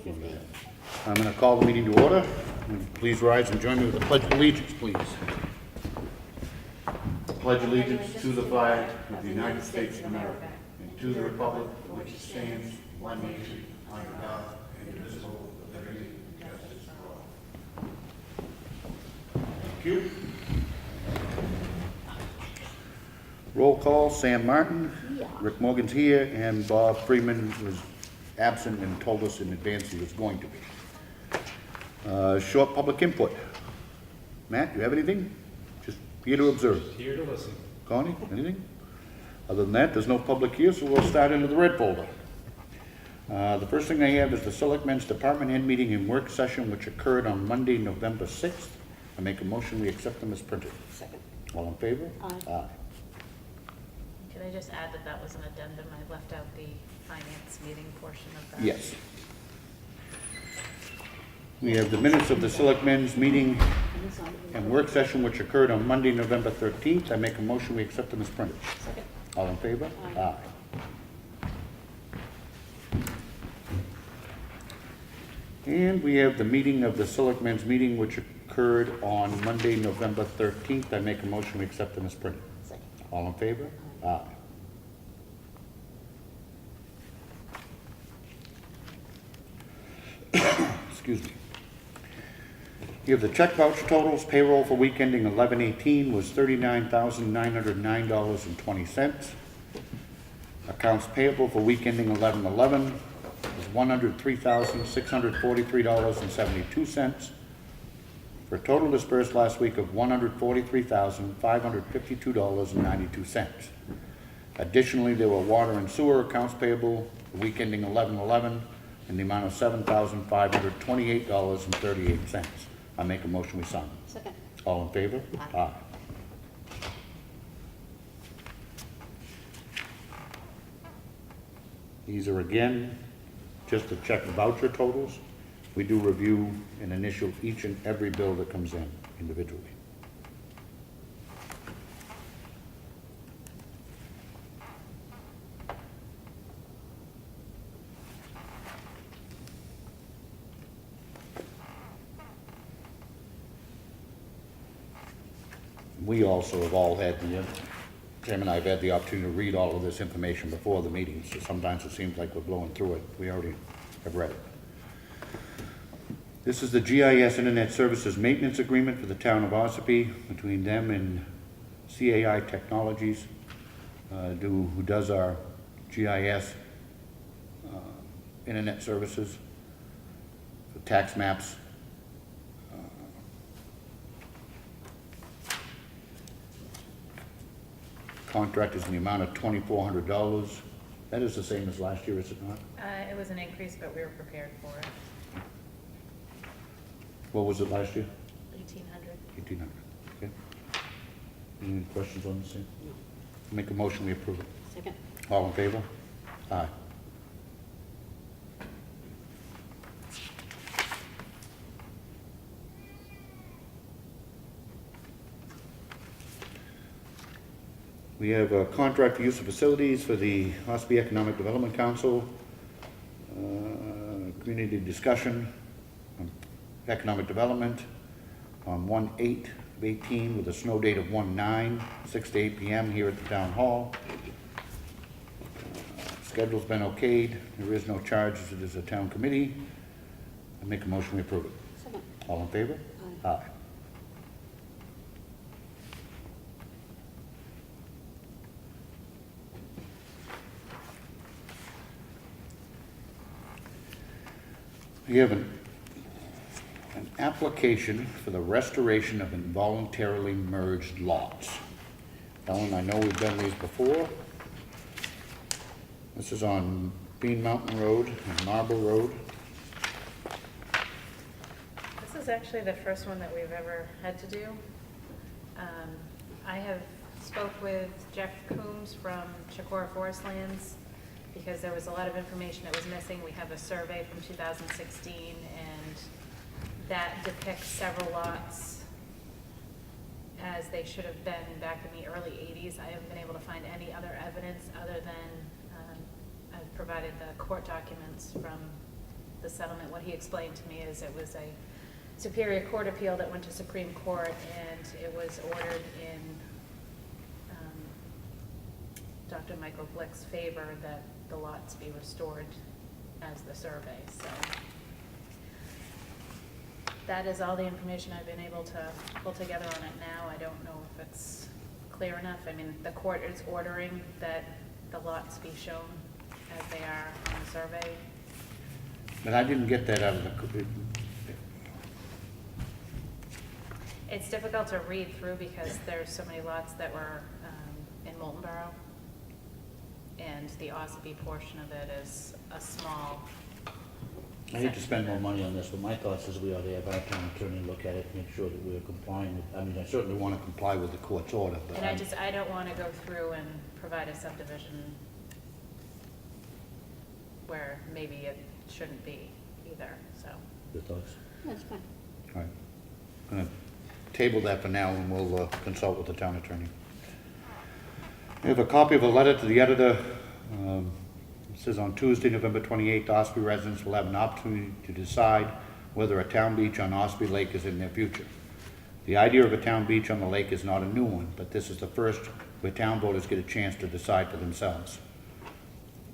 4:15. I'm going to call the meeting to order. Please rise and join me with the Pledge of Allegiance, please. Pledge allegiance to the flag of the United States of America and to the republic for which it stands, one nation, under God, indivisible, with liberty and justice for all. Thank you. Roll call, Sam Martin, Rick Morgan's here, and Bob Freeman was absent and told us in advance he was going to be. Short public input. Matt, you have anything? Just here to observe. Here to listen. Connie, anything? Other than that, there's no public here, so we'll start into the red folder. The first thing I have is the Selectmen's Department Head Meeting and Work Session, which occurred on Monday, November 6th. I make a motion we accept them as printed. Second. All in favor? Aye. Aye. Can I just add that that was an addendum? I left out the finance meeting portion of that. Yes. We have the minutes of the Selectmen's Meeting and Work Session, which occurred on Monday, November 13th. I make a motion we accept them as printed. Second. All in favor? Aye. And we have the meeting of the Selectmen's Meeting, which occurred on Monday, November 13th. I make a motion we accept them as printed. Second. All in favor? Aye. Excuse me. You have the check voucher totals. Payroll for week ending 11/18 was $39,909.20. Accounts payable for week ending 11/11 was $103,643.72. For a total dispersed last week of $143,552.92. Additionally, there were water and sewer accounts payable the week ending 11/11 in the amount of $7,528.38. I make a motion we sign. Second. All in favor? Aye. These are again just to check voucher totals. We do review and initial each and every bill that comes in individually. We also have all had Sam and I have had the opportunity to read all of this information before the meeting, so sometimes it seems like we're blowing through it. We already have read it. This is the GIS Internet Services Maintenance Agreement for the town of Ossipee between them and CAI Technologies, who does our GIS Internet services for tax maps. Contract is in the amount of $2,400. That is the same as last year, is it not? It was an increase, but we were prepared for it. What was it last year? 1,800. 1,800, okay. Any questions on the same? Make a motion, we approve it. Second. All in favor? Aye. We have a contract for use of facilities for the Ossipee Economic Development Council, community discussion on economic development on 1/8/18 with a snow date of 1/9, 6 to 8 p.m. here at the Town Hall. Schedule's been okayed. There is no charge as it is a town committee. I make a motion we approve it. Second. All in favor? Aye. Aye. We have an application for the restoration of involuntarily merged lots. Ellen, I know we've done these before. This is on Bean Mountain Road and Marble Road. This is actually the first one that we've ever had to do. I have spoke with Jeff Coombs from Chicora Forest Lands because there was a lot of information that was missing. We have a survey from 2016 and that depicts several lots as they should have been back in the early 80s. I haven't been able to find any other evidence other than I've provided the court documents from the settlement. What he explained to me is it was a Superior Court appeal that went to Supreme Court, and it was ordered in Dr. Michael Blick's favor that the lots be restored as the survey, so. That is all the information I've been able to pull together on it now. I don't know if it's clear enough. I mean, the court is ordering that the lots be shown as they are on the survey. But I didn't get that out of the, It's difficult to read through because there's so many lots that were in Molten Borough, and the Ossipee portion of it is a small. I hate to spend more money on this, but my thoughts is we ought to have our town attorney look at it, make sure that we're complying with, I mean, I certainly want to comply with the court's order, but. And I don't want to go through and provide a subdivision where maybe it shouldn't be either, so. Your thoughts? That's fine. All right. I'm going to table that for now, and we'll consult with the town attorney. We have a copy of a letter to the editor. It says, on Tuesday, November 28th, Ossipee residents will have an opportunity to decide whether a town beach on Ossipee Lake is in their future. The idea of a town beach on the lake is not a new one, but this is the first where town voters get a chance to decide for themselves.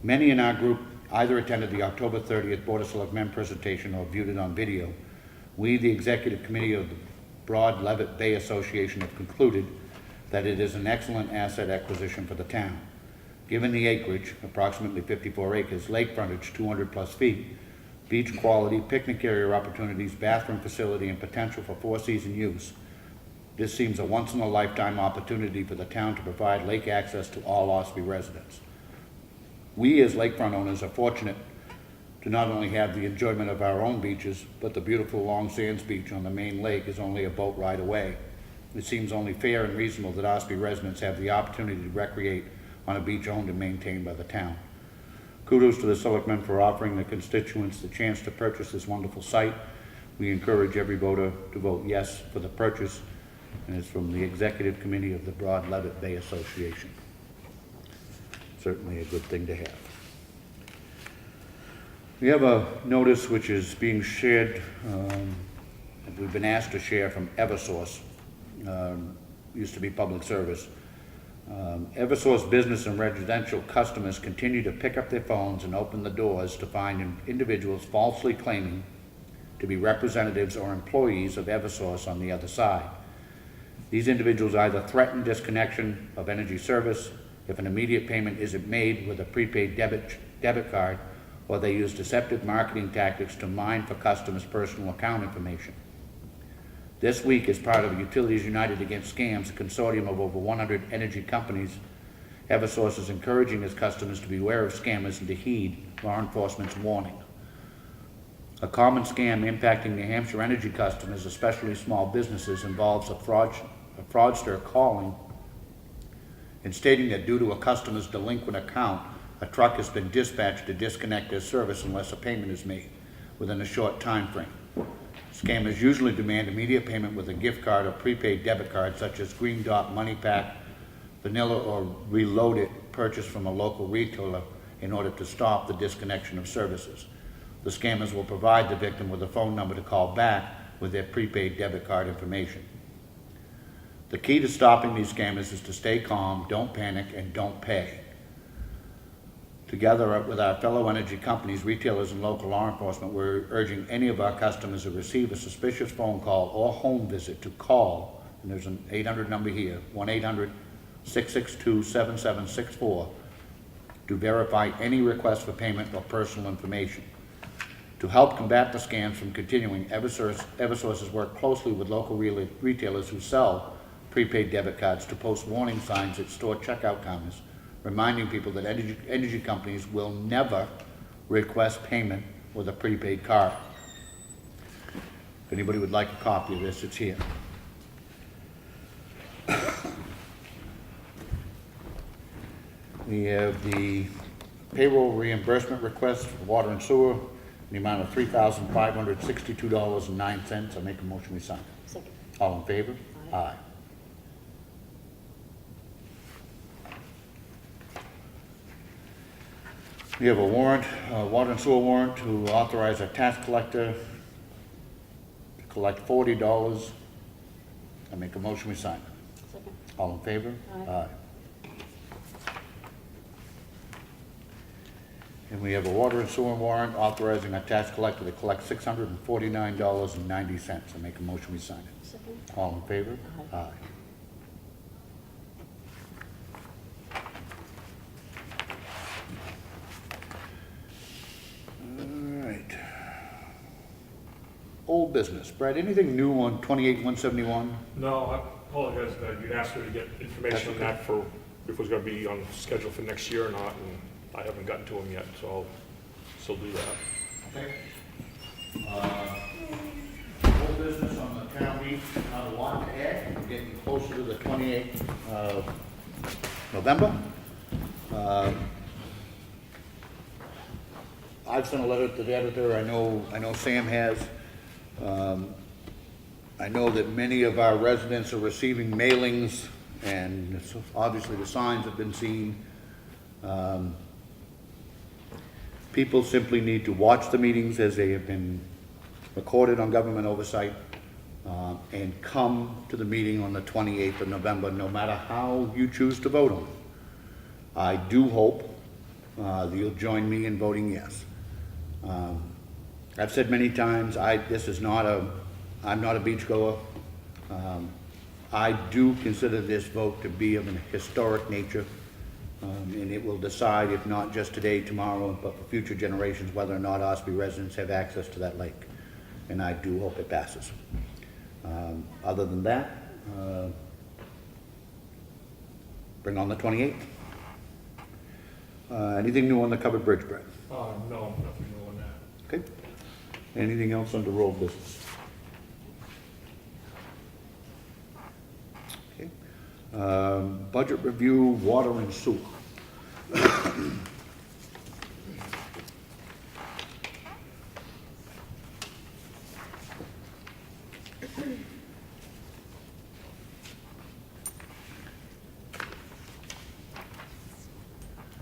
Many in our group either attended the October 30th Board of Selectmen presentation or viewed it on video. We, the executive committee of the Broad Levitt Bay Association, have concluded that it is an excellent asset acquisition for the town. Given the acreage, approximately 54 acres, lake frontage 200 plus feet, beach quality, picnic area opportunities, bathroom facility, and potential for four-season use, this seems a once-in-a-lifetime opportunity for the town to provide lake access to all Ossipee residents. We as lakefront owners are fortunate to not only have the enjoyment of our own beaches, but the beautiful Long Sands Beach on the main lake is only a boat ride away. It seems only fair and reasonable that Ossipee residents have the opportunity to recreate on a beach owned and maintained by the town. Kudos to the selectmen for offering the constituents the chance to purchase this wonderful site. We encourage every voter to vote yes for the purchase, and it's from the executive committee of the Broad Levitt Bay Association. Certainly a good thing to have. We have a notice which is being shared, we've been asked to share from Eversource, used to be public service. Eversource business and residential customers continue to pick up their phones and open the doors to find individuals falsely claiming to be representatives or employees of Eversource on the other side. These individuals either threaten disconnection of energy service if an immediate payment isn't made with a prepaid debit card, or they use deceptive marketing tactics to mine for customers' personal account information. This week, as part of Utilities United Against Scams, a consortium of over 100 energy companies, Eversource is encouraging its customers to beware of scammers and to heed law enforcement's warning. A common scam impacting New Hampshire energy customers, especially small businesses, involves a fraudster calling and stating that due to a customer's delinquent account, a truck has been dispatched to disconnect their service unless a payment is made within a short time frame. Scammers usually demand immediate payment with a gift card or prepaid debit card such as Green Dot, Money Pack, Vanilla, or Reloaded, purchased from a local retailer in order to stop the disconnection of services. The scammers will provide the victim with a phone number to call back with their prepaid debit card information. The key to stopping these scammers is to stay calm, don't panic, and don't pay. Together with our fellow energy companies, retailers, and local law enforcement, we're urging any of our customers who receive a suspicious phone call or home visit to call, and there's an 800 number here, 1-800-662-7764, to verify any request for payment or personal information. To help combat the scams from continuing, Eversource has worked closely with local retailers who sell prepaid debit cards to post warning signs at store checkout counters, reminding people that energy companies will never request payment with a prepaid card. If anybody would like a copy of this, it's here. We have the payroll reimbursement request for water and sewer in the amount of $3,562.09. I make a motion we sign. Second. All in favor? Aye. We have a warrant, water and sewer warrant to authorize a tax collector to collect $40. I make a motion, we sign. Second. All in favor? Aye. And we have a water and sewer warrant authorizing a tax collector to collect $649.90. I make a motion, we sign it. Second. All in favor? Aye. All right. Old business. Brad, anything new on 28-171? No, I apologize, you'd asked me to get information on that for, if it was gonna be on schedule for next year or not, and I haven't gotten to them yet, so I'll still do that. Okay. Old business on the town meeting, a lot to add. We're getting closer to the 28th of November. I've sent a letter to the editor. I know Sam has. I know that many of our residents are receiving mailings, and so obviously the signs have been seen. People simply need to watch the meetings as they have been recorded on government oversight, and come to the meeting on the 28th of November, no matter how you choose to vote on it. I do hope that you'll join me in voting yes. I've said many times, I'm not a beachgoer. I do consider this vote to be of an historic nature, and it will decide, if not just today, tomorrow, but for future generations, whether or not Ossipee residents have access to that lake. And I do hope it passes. Other than that, bring on the 28th. Anything new on the covered bridge, Brett? No, nothing new on that. Okay. Anything else under road business? Okay. Budget review, water and sewer.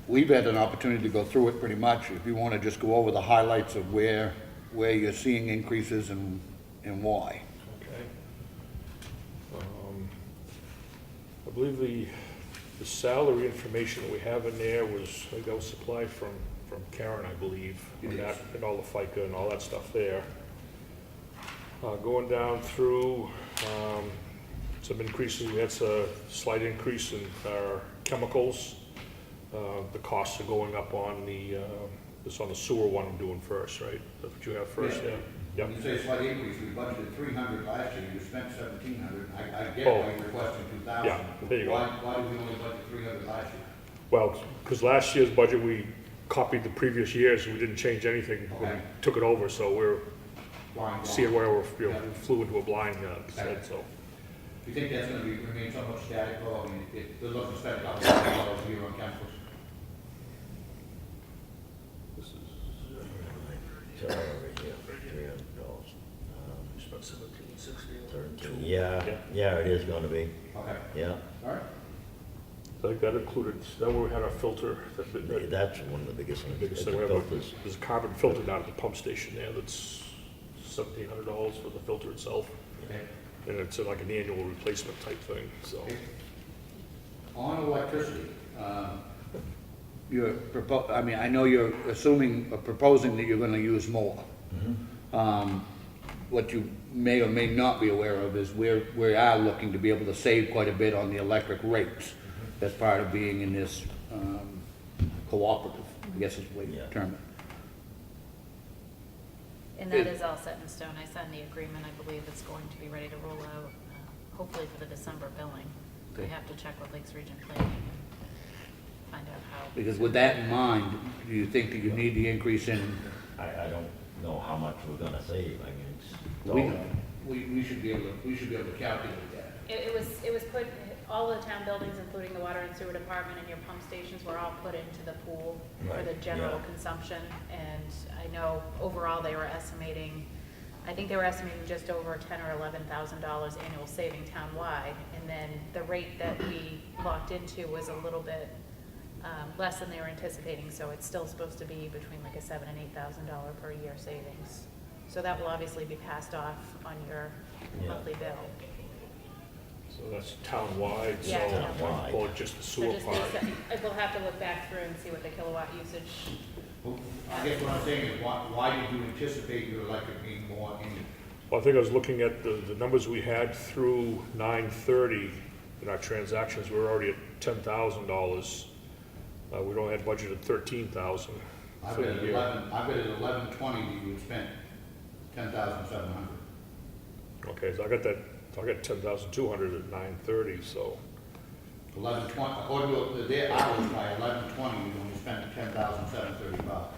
We've had an opportunity to go through it pretty much. If you want to just go over the highlights of where you're seeing increases and why. Okay. I believe the salary information that we have in there was, I think that was supplied from Karen, I believe. It And is. that, and all the FICA and all that stuff there. Going down through, some increases, we had a slight increase in our chemicals. The costs are going up on this on the sewer one I'm doing first, right? That's what you have first, yeah? Yep. When you say slight increase, we budgeted 300 last year, you spent 1,700. I get Oh. why you're requesting 2,000. Yeah, there you go. Why did we only budget 300 last year? Well, because last year's budget, we copied the previous years, and we didn't change anything when we Okay. took it over, so we're Blind seeing wrong. where we flew into a blind, said, so. Do you think that's going to remain somewhat static, though? I mean, they're looking to spend about $1,000 a year on chemicals. It's all over here, $300. About 1760. 13, yeah, it is gonna be, Okay, yeah. all right. I think that included, then we had our filter, that That's one of the biggest things, biggest the thing, filters. there's a carbon filter down at the pump station there, that's $1,700 for the filter itself, Okay. and it's like an annual replacement type thing, so. Okay. On electricity, I mean, I know you're assuming, or proposing that you're gonna use more. What you may or may not be aware of is we are looking to be able to save quite a bit on the electric rates. That's part of being in this, cooperative, I guess is the way you Yeah. term it. And that is all set in stone. I signed the agreement. I believe it's going to be ready to roll out, hopefully for the December billing. I Okay. have to check with Lakes Region Planning and find out how. Because with that in mind, do you think that you need the increase in? I don't know how much we're gonna save, I mean, it's. We should be able to calculate that. It was put, all the town buildings, including the water and sewer department and your pump stations, were all put into the pool for the Right, general yeah. consumption. And I know overall they were estimating, I think they were estimating just over $10,000 or $11,000 annual saving townwide. And then the rate that we locked into was a little bit less than they were anticipating, so it's still supposed to be between like a $7,000 and $8,000 per year savings. So that will obviously be passed off on your Yeah. monthly bill. So that's town-wide, so, Yeah, town-wide. or just the So sewer just part. we'll have to look back through and see what the kilowatt usage. I guess what I'm saying is, why did you anticipate your electric being more in? Well, I think I was looking at the numbers we had through 9/30 in our transactions, we were already at $10,000. We'd only had budgeted 13,000 I for bet the at year. 11/20 you spent 10,700. Okay, so I got 10,200 at 9/30, so, 11/20, according to their hours, by 11/20, you only spent 10,735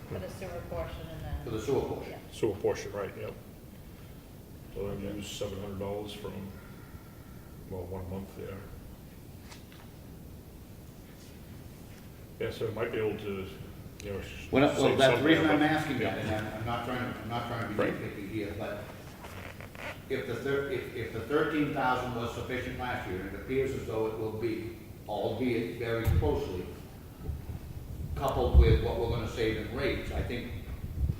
For the sewer portion and for then. the sewer portion. Yeah. sewer portion, right, yep. So then use $700 from, well, 1 month there. Yeah, so it might be able to, you know. Well, save that's some the reason there, I'm but- asking yeah. that, and I'm not trying to be Right. nitpicky here, but if the 13,000 was sufficient last year, and it appears as though it will be, albeit very closely, coupled with what we're gonna save in rates, I think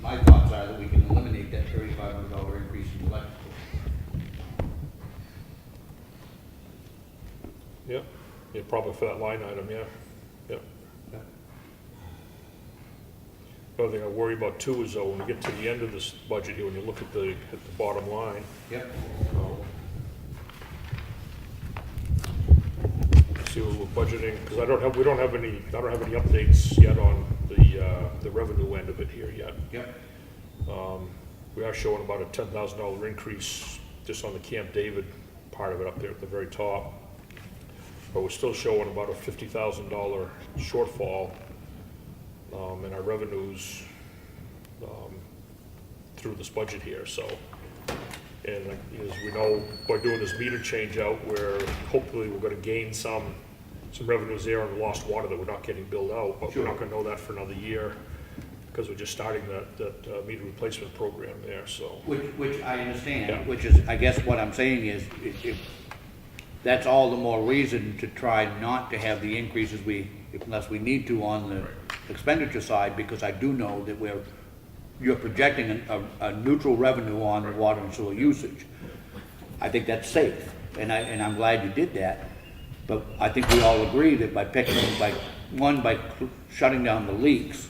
my thoughts are that we can eliminate that $3,500 increase in electrical. Yep, yeah, probably for that line item, yeah, yep. The other thing I worry about too is though, when we get to the end of this budget here, when you look at the bottom line, Yep. see what we're budgeting, because I don't have any updates yet on the revenue end of it here yet. Yep. We are showing about a $10,000 increase just on the Camp David part of it up there at the very top. But we're still showing about a $50,000 shortfall in our revenues through this budget here, so. And as we know, by doing this meter change out, where hopefully we're gonna gain some revenues there on the lost water that we're not getting billed out, but we're not gonna know that for another year, because we're just starting that meter replacement program there, so. Which I Yeah. understand, which is, I guess what I'm saying is, if that's all the more reason to try not to have the increases unless we need to on the expenditure side, because I do know that you're projecting a neutral revenue on the water and sewer usage. I think that's safe, and I'm glad you did that, but I think we all agree that by shutting down the leaks,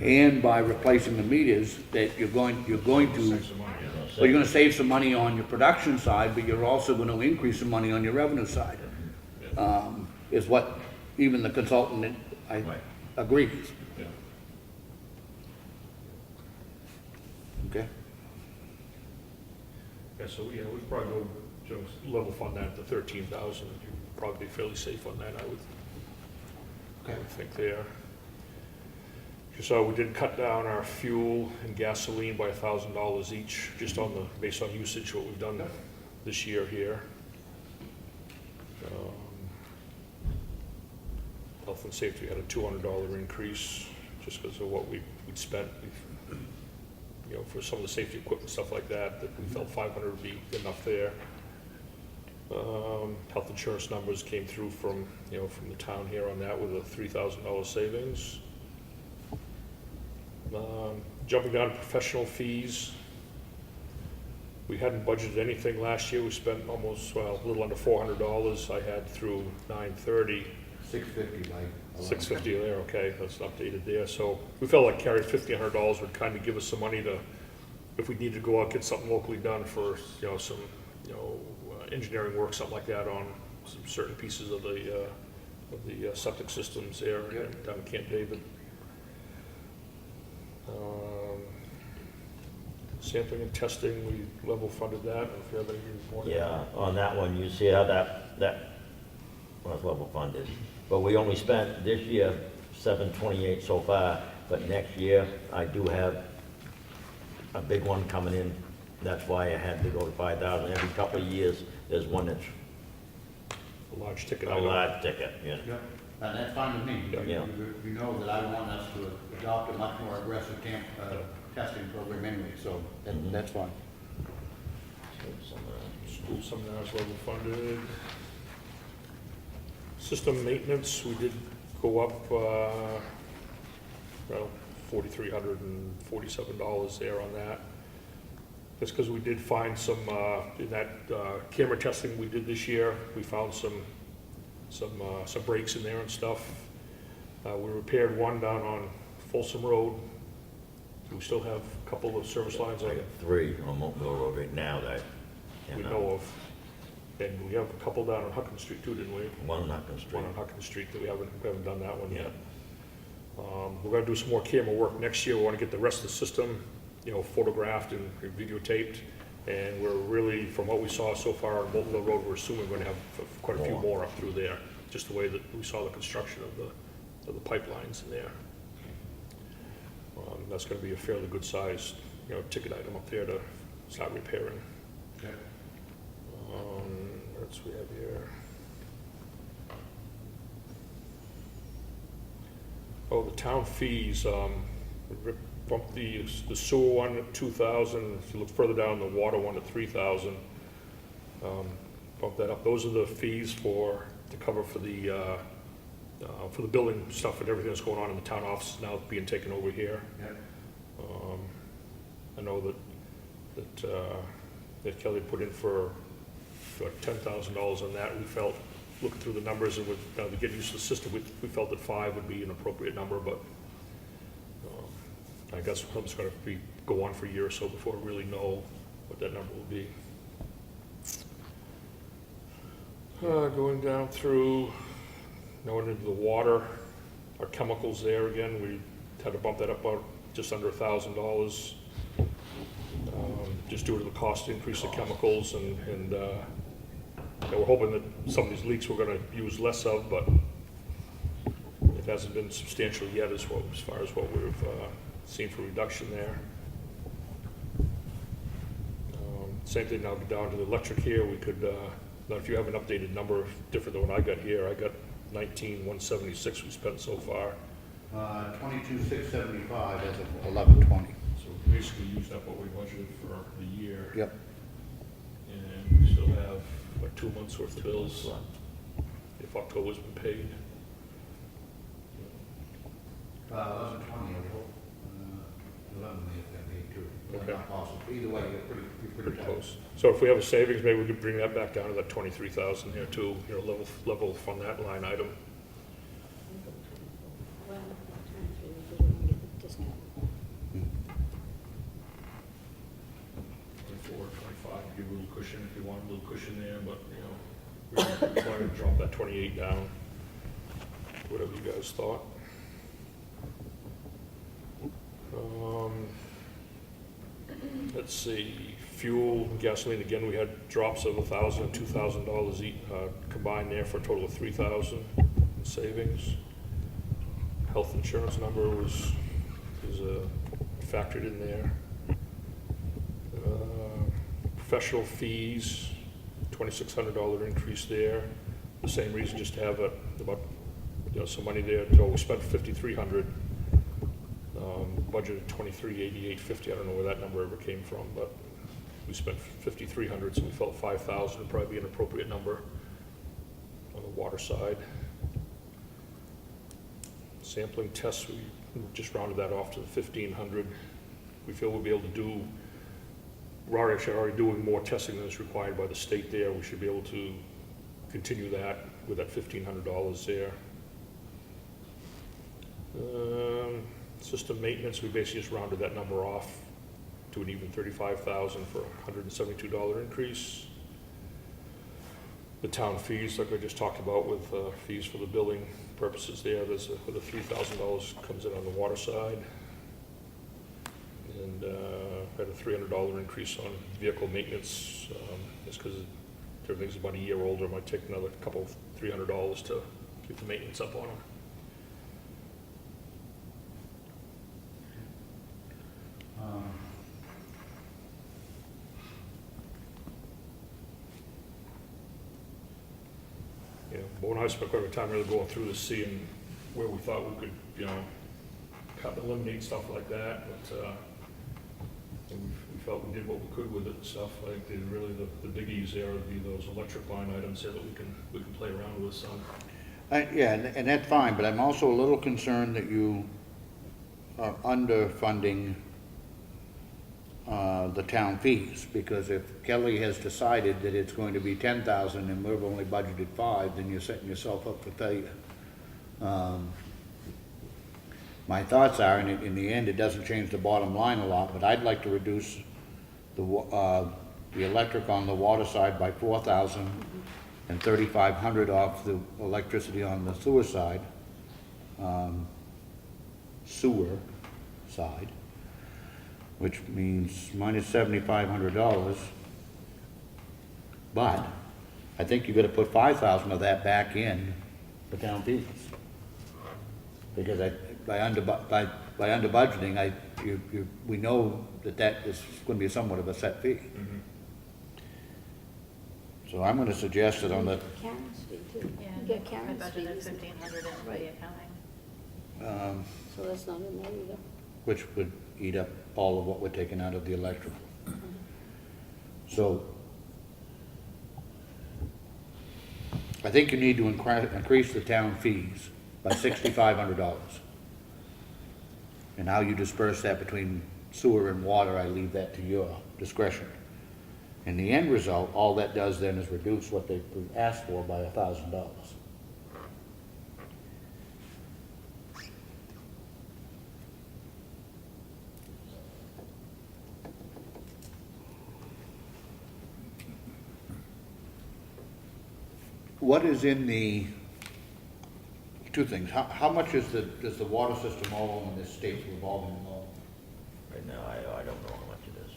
and by replacing the meters, that you're going to, well, you're gonna save some money on your production side, but you're also gonna increase some money on your revenue side. Is what even the consultant agrees. Yeah. Okay? Yeah, so, yeah, we'd probably go, level fund that to 13,000, you'd probably be fairly safe on that, I would think there. So we did cut down our fuel and gasoline by $1,000 each, just based on usage, what we've done this year here. Health and safety had a $200 increase, just because of what we'd spent, for some of the safety equipment, stuff like that we felt 500 would be enough there. Health insurance numbers came through from the town here on that with a $3,000 savings. Jumping down to professional fees, we hadn't budgeted anything last year. We spent almost, a little under $400 I had through 9/30. 650, like. 650 there, okay, that's updated there. So we felt like carrying $1,500 would kind of give us some money to, if we need to go out, get something locally done for, some, engineering work, something like that on some certain pieces of the septic systems there down in Camp David. Sampling and testing, we level funded that. If you have anything more. Yeah, on that one, you see how that was level funded. But we only spent this year $728 so far, but next year I do have a big one coming in. That's why I had to go to 5,000. Every couple of years, there's one that's A large ticket a item. large ticket, yeah. Yep, and that's fine with me. Yeah. You know that I want us to adopt a much more aggressive testing program anyway, so that's fine. School seminars level funded. System maintenance, we did go up, well, $4,347 there on that. That's because we did find some, in that camera testing we did this year, we found some breaks in there and stuff. We repaired one down on Folsom Road. We still have a couple of service lines I on got 3 on Mobile Road right now that we know of. And we have a couple down on Huckins Street too, didn't we? One on Huckins Street. One on Huckins Street that we haven't done that one yet. We're gonna do some more camera work next year. We wanna get the rest of the system, photographed and videotaped. And we're really, from what we saw so far on Boltonville Road, we're assuming we're gonna have quite a few more up through there, just the way that we saw the construction of the pipelines in there. That's gonna be a fairly good sized, ticket item up there to start repairing. Okay. What else we have here? Oh, the town fees, we bumped the sewer one at 2,000, if you look further down, the water one at 3,000. Bump that up, those are the fees to cover for the building stuff and everything that's going on in the town offices now being taken over here. Yep. I know that Kelly put in for $10,000 on that. We felt, looking through the numbers and to get used to the system, we felt that 5 would be an appropriate number, but I guess it's going to go on for a year or so before we really know what that number will be. Going down through, going into the water, our chemicals there again, we had to bump that up about just under $1,000, just due to the cost increase of chemicals, and we're hoping that some of these leaks we're going to use less of, but it hasn't been substantial yet as far as what we've seen for reduction there. Same thing now, down to the electric here, we could, now if you have an updated number different than what I got here, I got 19,176 we spent so far. 22,675 as of 11/20. So we basically used up what we budgeted for the year. Yep. And we still have, 2 months worth of bills, if October's been paid. 11/20, I hope. 11 may have been paid too. Okay. Not possible. Either way, you're pretty Pretty tight. close. So if we have a savings, maybe we could bring that back down to that 23,000 there too, level fund that line item. Well, we don't get the discount. 24, 25, give a little cushion if you want a little cushion there, but, we're trying to drop that 28 down, whatever you guys thought. Let's see, fuel, gasoline, again, we had drops of $1,000 and $2,000 each, combined there for a total of $3,000 in savings. Health insurance number is factored in there. Professional fees, $2,600 increase there. The same reason, just to have about some money there. So we spent $5,300. Budgeted $23,850. I don't know where that number ever came from, but we spent $5,300, so we felt $5,000 would probably be an appropriate number on the water side. Sampling tests, we just rounded that off to the $1,500. We feel we'll be able to do. We're actually already doing more testing than is required by the state there. We should be able to continue that with that $1,500 there. System maintenance, we basically just rounded that number off to an even $35,000 for a $172 increase. The town fees, like I just talked about with fees for the billing purposes there, there's the $3,000 comes in on the water side. And had a $300 increase on vehicle maintenance, just because everything's about a year older. It might take another $300 to keep the maintenance up on them. Bo and I spent quite a bit of time really going through this, seeing where we thought we could, cut and eliminate stuff like that, but we felt we did what we could with it and stuff. I think really the biggies there would be those electric line items there that we can play around with some. Yeah, and that's fine, but I'm also a little concerned that you are underfunding the town fees, because if Kelly has decided that it's going to be 10,000 and we've only budgeted 5, then you're setting yourself up for failure. My thoughts are, and in the end, it doesn't change the bottom line a lot, but I'd like to reduce the electric on the water side by 4,000 and 3,500 off the electricity on the sewer side, which means minus $7,500. But I think you gotta put 5,000 of that back in the town fees. Because by under budgeting, we know that is gonna be somewhat of a set fee. So I'm gonna suggest that on the, Karen's fee too. Yeah, You get I Karen's fee, budgeted isn't it? 1,500 in for the Right. accounting. So that's not in there either. which would eat up all of what we're taking out of the electrical. So I think you need to increase the town fees by $6,500. And how you disperse that between sewer and water, I leave that to your discretion. And the end result, all that does then is reduce what they asked for by $1,000. What is in the, two things, how much does the water system all own in this state revolving loan? Right now, I don't know how much it is.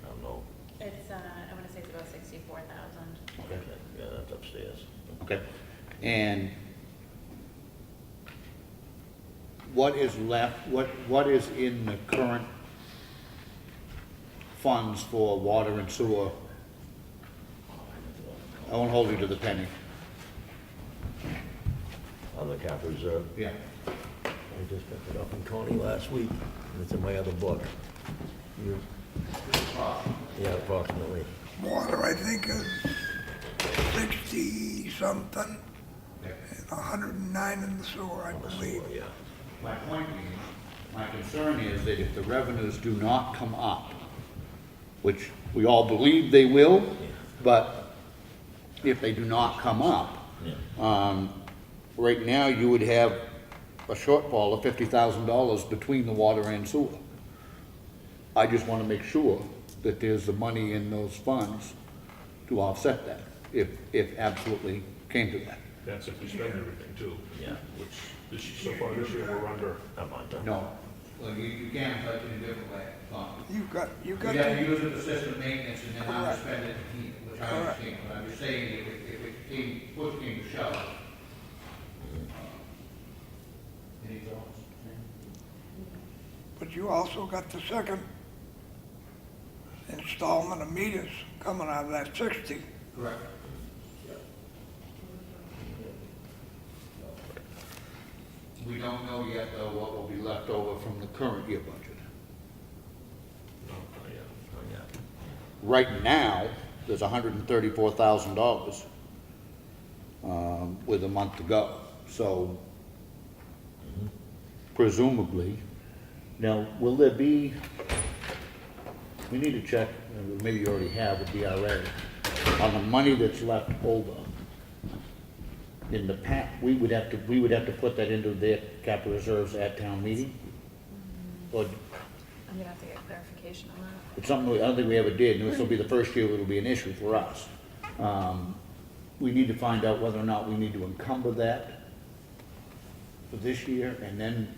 I don't know. It's, I want to say it's about 64,000. Okay. Yeah, that's upstairs. Okay, and what is left, what is in the current funds for water and sewer? I won't hold you to the penny. On the cap reserve. Yeah. I just picked it up from Tony last week, and it's in my other book. Yeah, approximately. Water, I think, is 60-something, and 109 in the sewer, I believe. Yeah. My point being, my concern is that if the revenues do not come up, which we all believe they will, but if they do not come up, right now you would have a shortfall of $50,000 between the water and sewer. I just want to make sure that there's the money in those funds to offset that, if absolutely came to that. That's if we spend everything too. Yeah. Which, so far this year, we're under. I'm on that. No, well, you can't touch it in a different way, You got You to, got to use it for system maintenance and then Correct. underspend it to heat, which I Correct. understand, but I'm just saying, if it came, push came to shove. Any thoughts? but you also got the second installment of meters coming out of that 60. Correct. We don't know yet, though, what will be left over from the current year budget. Oh, yeah. Oh, yeah. Right now, there's $134,000 with a month to go. So presumably, now, will there be, we need to check, maybe you already have with DRA, on the money that's left over. In the past, we would have to put that into their capital reserves at town meeting? Or I'm gonna have to get clarification on that. it's something, I don't think we ever did, and this will be the first year it'll be an issue for us. We need to find out whether or not we need to encumber that for this year, and then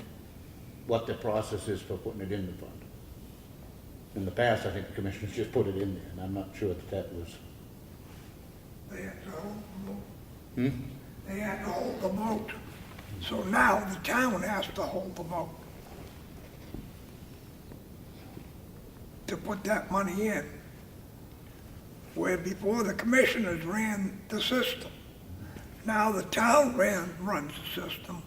what the process is for putting it in the fund. In the past, I think the commissioners just put it in there, and I'm not sure that was. They had to hold the boat. Hmm? They had to hold the boat. So now the town has to hold the boat to put that money in. Where before the commissioners ran the system. Now the town runs the system.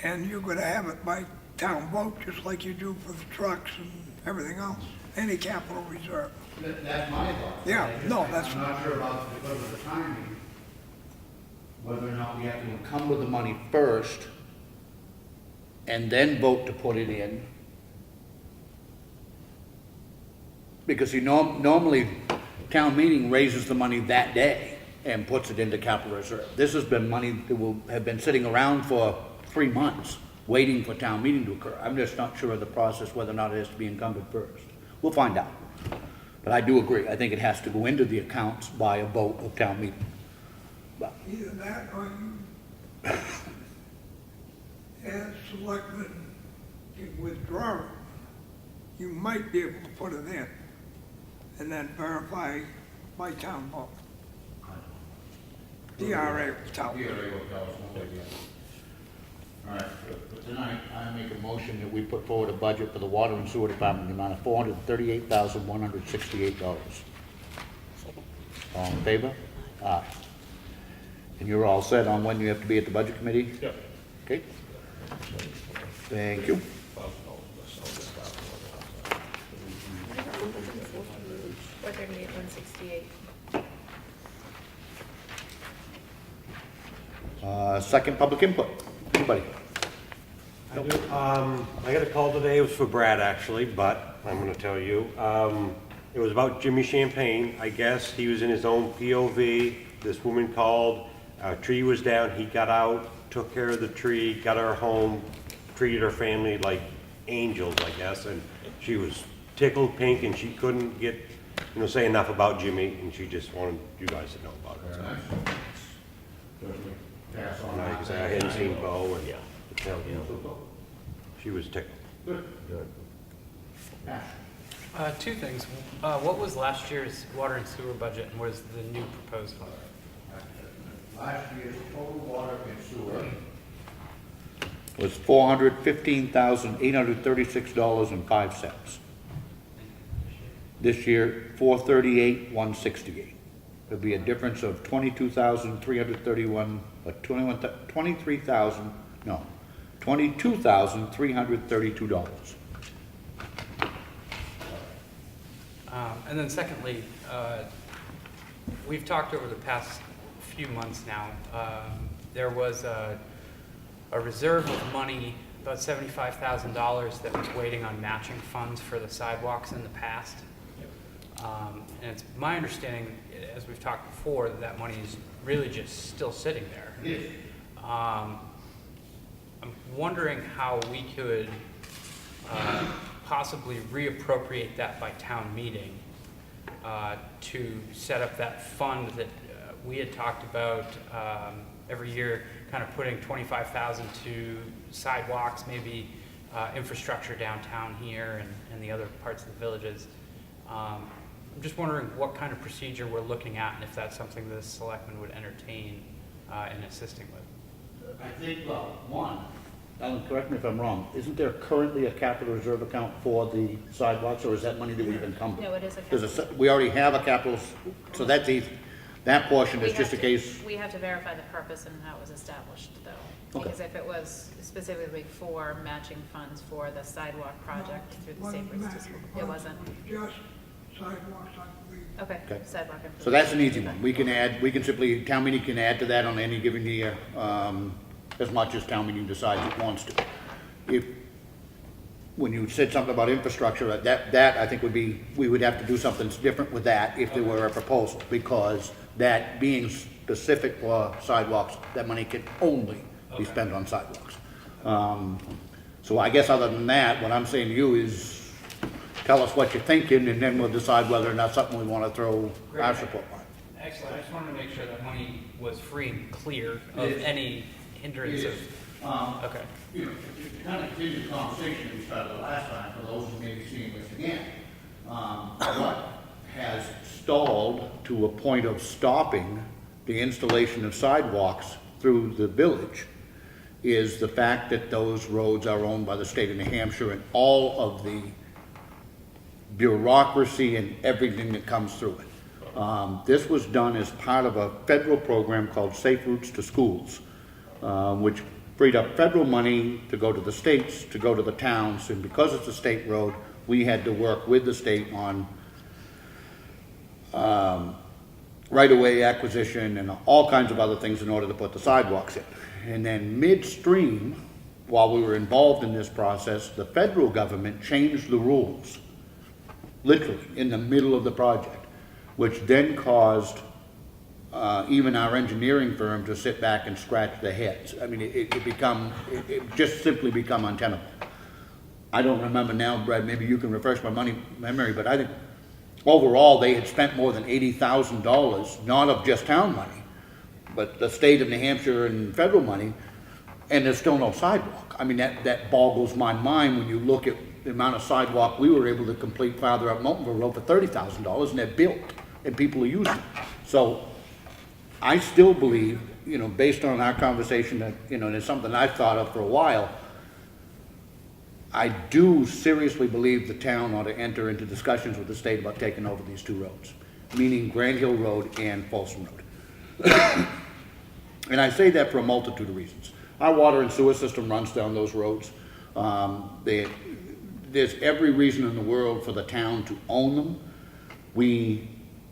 And you're gonna have it by town vote, just like you do for the trucks and everything else, any capital reserve. That's my thought. Yeah, no, that's- I'm not sure about, because of the timing, whether or not we have to encumber the money first and then vote to put it in. Because you normally, town meeting raises the money that day and puts it into capital reserve. This has been money that will have been sitting around for 3 months, waiting for town meeting to occur. I'm just not sure of the process, whether or not it has to be encumbered first. We'll find out. But I do agree, I think it has to go into the accounts by a vote of town meeting. But Either that or you, as selectmen, can withdraw it. You might be able to put it in and then verify by town vote. DRA will tell you. All right, for tonight, I make a motion that we put forward a budget for the water and sewer department in the amount of $438,168. All in favor? Aye. And you're all set on when you have to be at the budget committee? Yep. Okay. Thank you. 438, 168. Second public input. Anybody? I do. I got a call today, it was for Brad actually, but I'm gonna tell you. It was about Jimmy Champagne, I guess. He was in his own POV. This woman called, a tree was down, he got out, took care of the tree, got her home, treated her family like angels, I guess, and she was tickled pink and she couldn't get, say enough about Jimmy, and she just wanted you guys to know about it. So. And like I said, I hadn't seen Bo, and she was tickled. Good. Two things. What was last year's water and sewer budget, and what is the new proposed one? Last year's total water and sewer was $415,836.05. This year, $438,168. There'll be a difference of $22,332. And then secondly, we've talked over the past few months now. There was a reserve of money, about $75,000, that was waiting on matching funds for the sidewalks in the past. And it's my understanding, as we've talked before, that that money is really just still sitting there. I'm wondering how we could possibly reappropriate that by town meeting to set up that fund that we had talked about every year, kind of putting $25,000 to sidewalks, maybe infrastructure downtown here and the other parts of the villages. I'm just wondering what kind of procedure we're looking at, and if that's something the selectmen would entertain in assisting with. I think, well, one, Alan, correct me if I'm wrong, isn't there currently a capital reserve account for the sidewalks, or is that money that we've encumbered? No, it is a There's capital. we already have a capital, so that's easy. That portion is just a case, We have to verify the purpose and how it was established, though. Okay. Because if it was specifically for matching funds for the sidewalk project through the state routes to school, it wasn't. Just sidewalks, I believe. Okay, Okay. sidewalk improvement. so that's an easy one. We can add, we can simply, town meeting can add to that on any given year, as much as town meeting decides it wants to. If, when you said something about infrastructure, that I think would be, we would have to do something different with that if there were a proposal, because that being specific for sidewalks, that money can only be spent on sidewalks. So I guess other than that, what I'm saying to you is, tell us what you're thinking, and then we'll decide whether or not something we want to throw our support on. Excellent. I just wanted to make sure that money was free and clear of any hindrance of. Okay. You know, to kind of continue the conversation that we started last time, for those who may be seeing this again, what has stalled to a point of stopping the installation of sidewalks through the village is the fact that those roads are owned by the state of New Hampshire, and all of the bureaucracy and everything that comes through it. This was done as part of a federal program called Safe Routes to Schools, which freed up federal money to go to the states, to go to the towns, and because it's a state road, we had to work with the state on right-of-way acquisition and all kinds of other things in order to put the sidewalks in. And then midstream, while we were involved in this process, the federal government changed the rules, literally, in the middle of the project, which then caused even our engineering firm to sit back and scratch their heads. I mean, it just simply become untenable. I don't remember now, Brad, maybe you can refresh my memory, but I think overall they had spent more than $80,000, not of just town money, but the state of New Hampshire and federal money, and there's still no sidewalk. I mean, that boggles my mind when you look at the amount of sidewalk we were able to complete farther up Moultonville Road for $30,000, and they're built, and people are using it. So I still believe, you know, based on our conversation that, you know, and it's something I've thought of for a while, I do seriously believe the town ought to enter into discussions with the state about taking over these two roads, meaning Grand Hill Road and Folsom Road. And I say that for a multitude of reasons. Our water and sewer system runs down those roads. There's every reason in the world for the town to own them.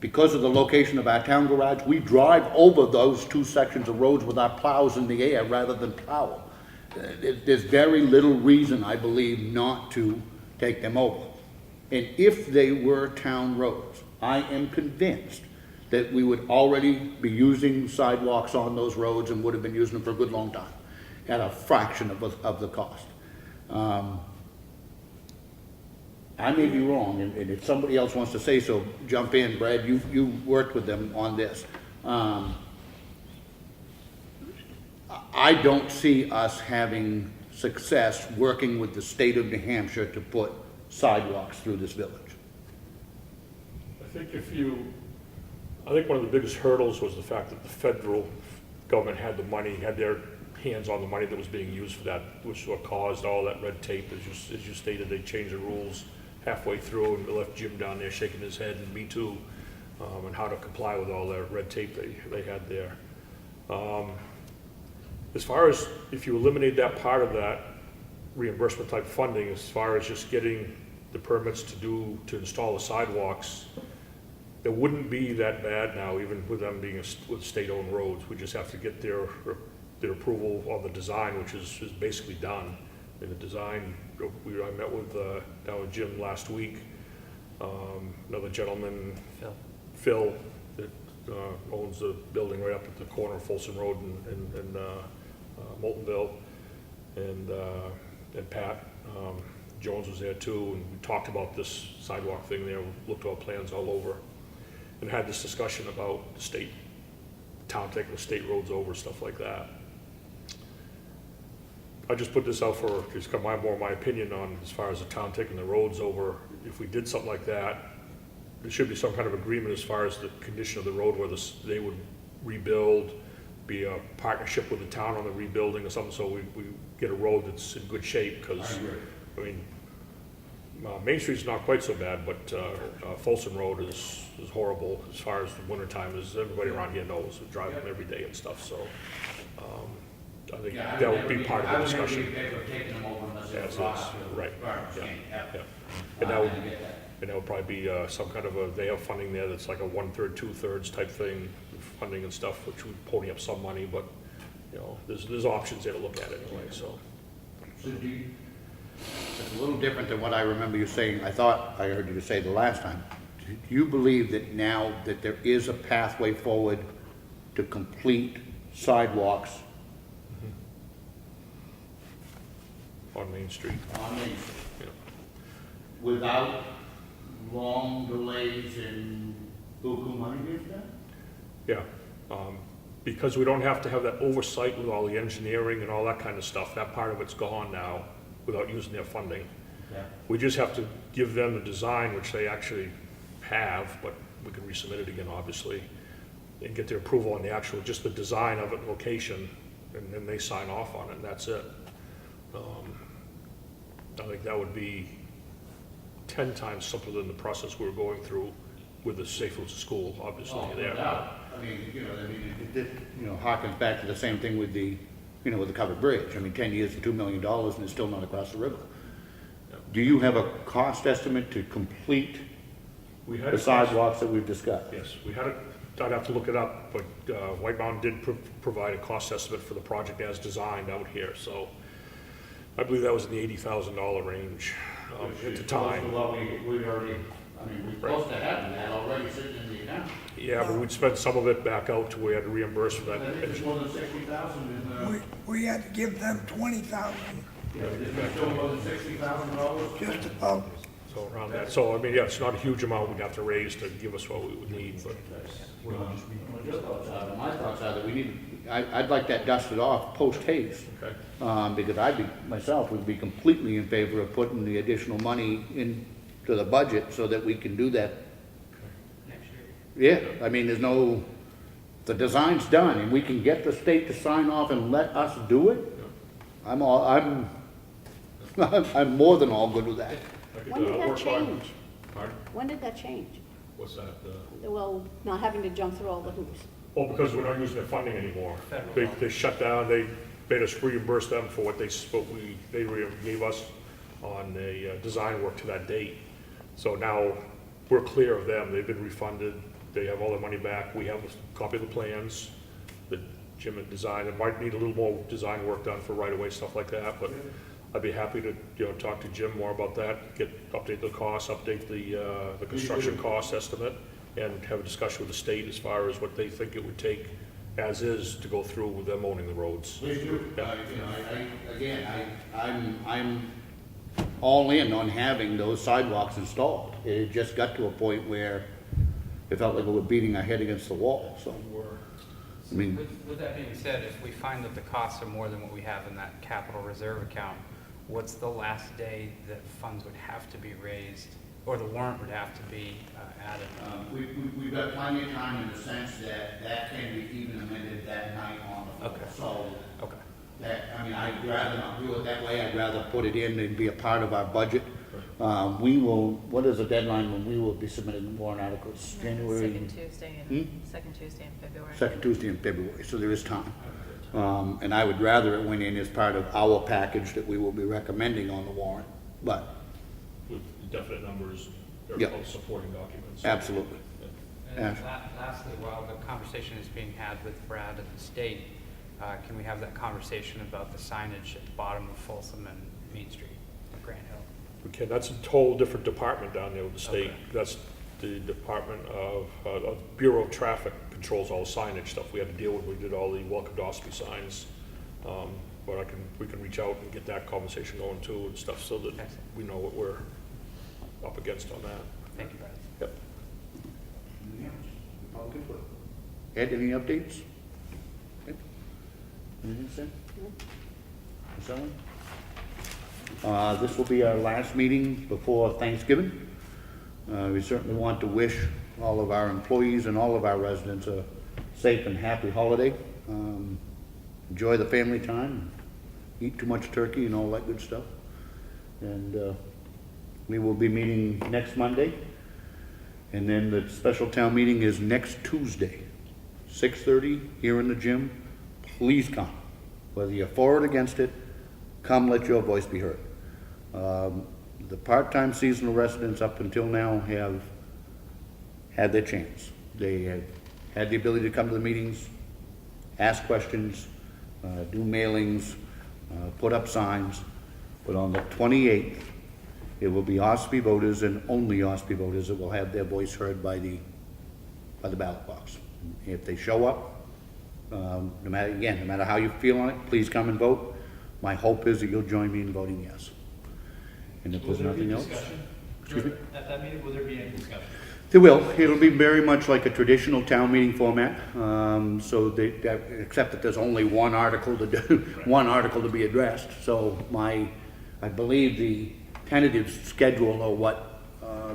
Because of the location of our town garage, we drive over those two sections of roads with our plows in the air rather than plow. There's very little reason, I believe, not to take them over. And if they were town roads, I am convinced that we would already be using sidewalks on those roads and would have been using them for a good long time at a fraction of the cost. I may be wrong, and if somebody else wants to say so, jump in. Brad, you worked with them on this. I don't see us having success working with the state of New Hampshire to put sidewalks through this village. I think one of the biggest hurdles was the fact that the federal government had the money, had their hands on the money that was being used for that, which is what caused all that red tape. As you stated, they changed the rules halfway through and left Jim down there shaking his head, and me too, and how to comply with all that red tape they had there. As far as if you eliminate that part of that reimbursement type funding, as far as just getting the permits to install the sidewalks, it wouldn't be that bad now, even with them being with state-owned roads. We just have to get their approval on the design, which is basically done. And the design, I met with down with Jim last week. Another gentleman, Phil, that owns the building right up at the corner of Folsom Road and Moultonville, and Pat Jones was there too, and we talked about this sidewalk thing there. We looked at our plans all over, and had this discussion about the town taking the state roads over, stuff like that. I just put this out for just my opinion on as far as the town taking the roads over. If we did something like that, there should be some kind of agreement as far as the condition of the road, whether they would rebuild, be a partnership with the town on the rebuilding or something, so we get a road that's in good shape. Because I mean, Main Street's not quite so bad, but Folsom Road is horrible as far as the wintertime, as everybody around here knows. We drive them every day and stuff, so I think that would be part of the discussion. As is, right, yeah. And that would probably be some kind of they have funding there that's like a 1/3, 2/3 type thing, funding and stuff, which would pony up some money, but, you know, there's options there to look at anyway, so. So it's a little different than what I remember you saying. I thought I heard you say the last time. Do you believe that now that there is a pathway forward to complete sidewalks On Main Street. on Main Street Yeah. without long delays and buku money being spent? Yeah, because we don't have to have that oversight with all the engineering and all that kind of stuff. That part of it's gone now without using their funding. Yeah. We just have to give them the design, which they actually have, but we can resubmit it again, obviously, and get their approval on the actual, just the design of it, location, and then they sign off on it, and that's it. I think that would be 10 times simpler than the process we're going through with the Safe Routes to School, obviously. There. I mean, it harkens back to the same thing with the, with the covered bridge. I mean, 10 years for $2 million and it's still not across the river. Do you have a cost estimate to complete the sidewalks that we've discussed? Yes, we had it I'd have to look it up, but White Mountain did provide a cost estimate for the project as designed out here, so I believe that was in the $80,000 range at the time. Well, we already, I mean, we're supposed to have that already sitting in the account. Yeah, but we'd spent some of it back out to where we had to reimburse for that. It's more than 60,000 We had to give them 20,000, it's still more than $60,000. just about. So around that, so I mean, yeah, it's not a huge amount we'd have to raise to give us what we would need, but Your thoughts are, my thoughts are that we need, I'd like that dusted off post haste. okay. Because myself would be completely in favor of putting the additional money into the budget so that we can do that. Next year. Yeah, I mean, the design's done and we can get the state to sign off and let us do it. I'm more than all good with that. I could, When did that work on- change? Pardon? When did that change? What's that? Well, not having to jump through all the hoops. Well, because we're not using their funding anymore. Federal They, law. they shut down, they made us reimburse them for what they gave us on the design work to that date. So now we're clear of them, they've been refunded, they have all their money back, we have a copy of the plans that Jim had designed. It might need a little more design work done for right-of-way, stuff like that, but I'd be happy to, talk to Jim more about that, update the costs, update the construction cost estimate, and have a discussion with the state as far as what they think it would take as is to go through with them owning the roads. Please do. Yeah. I'm all in on having those sidewalks installed. It just got to a point where it felt like we were beating our head against the wall, so. I mean, With that being said, if we find that the costs are more than what we have in that capital reserve account, what's the last day that funds would have to be raised, or the warrant would have to be added? we've got plenty of time in the sense that can be even amended that night on the floor. Okay. So Okay. I'd rather not do it that way. I'd rather put it in and be a part of our budget. What is the deadline when we will be submitting the warrant articles? January? Second Tuesday in February. Second Tuesday in February, so there is time. And I would rather it went in as part of our package that we will be recommending on the warrant, but With definite numbers, Yeah. all supporting documents. absolutely. And Yeah. lastly, while the conversation is being had with Brad and the state, can we have that conversation about the signage at the bottom of Folsom and Main Street, Grant Hill? Okay, that's a whole different department down there with the state. Okay. That's the Department of Bureau of Traffic controls all the signage stuff we had to deal with. We did all the welcome to Ossipee signs. But we can reach out and get that conversation going too and stuff so that Excellent. we know what we're up against on that. Thank you, Brad. Yep. Ed, any updates? Okay. Anything to say? Ms. Ellen? This will be our last meeting before Thanksgiving. We certainly want to wish all of our employees and all of our residents a safe and happy holiday. Enjoy the family time, eat too much turkey and all that good stuff. And we will be meeting next Monday. And then the special town meeting is next Tuesday, 6:30 here in the gym. Please come. Whether you're for or against it, come let your voice be heard. The part-time seasonal residents up until now have had their chance. They have had the ability to come to the meetings, ask questions, do mailings, put up signs. But on the 28th, it will be Ossipee voters and only Ossipee voters that will have their voice heard by the ballot box. If they show up, no matter how you feel on it, please come and vote. My hope is that you'll join me in voting yes. And if there's nothing else. Excuse me? At that meeting, will there be any discussion? There will. It'll be very much like a traditional town meeting format. Except that there's only one article to do, one article to be addressed. So I believe the tentative schedule, or what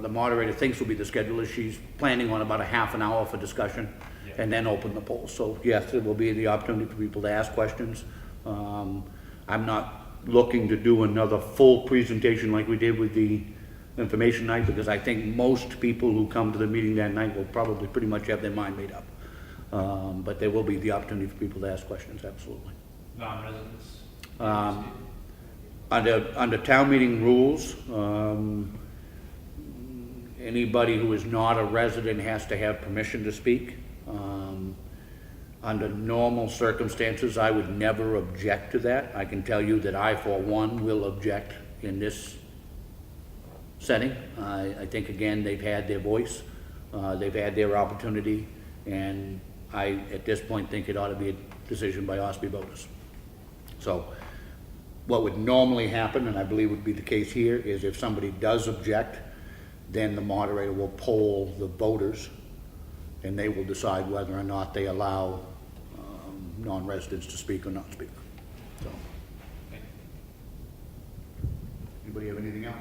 the moderator thinks will be the schedule, is she's planning on about a half an hour for discussion and then open the poll. So yes, there will be the opportunity for people to ask questions. I'm not looking to do another full presentation like we did with the information night, because I think most people who come to the meeting that night will probably pretty much have their mind made up. But there will be the opportunity for people to ask questions, absolutely. Non-residents? Under town meeting rules, anybody who is not a resident has to have permission to speak. Under normal circumstances, I would never object to that. I can tell you that I, for one, will object in this setting. I think, again, they've had their voice, they've had their opportunity, and I, at this point, think it ought to be a decision by Ossipee voters. So, what would normally happen, and I believe would be the case here, is if somebody does object, then the moderator will poll the voters, and they will decide whether or not they allow non-residents to speak or not speak. So, anybody have anything else?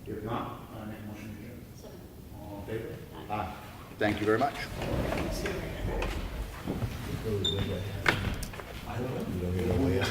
If not, I make a motion to adjourn. All in favor? Aye. Thank you very much. I don't know, you don't even know where.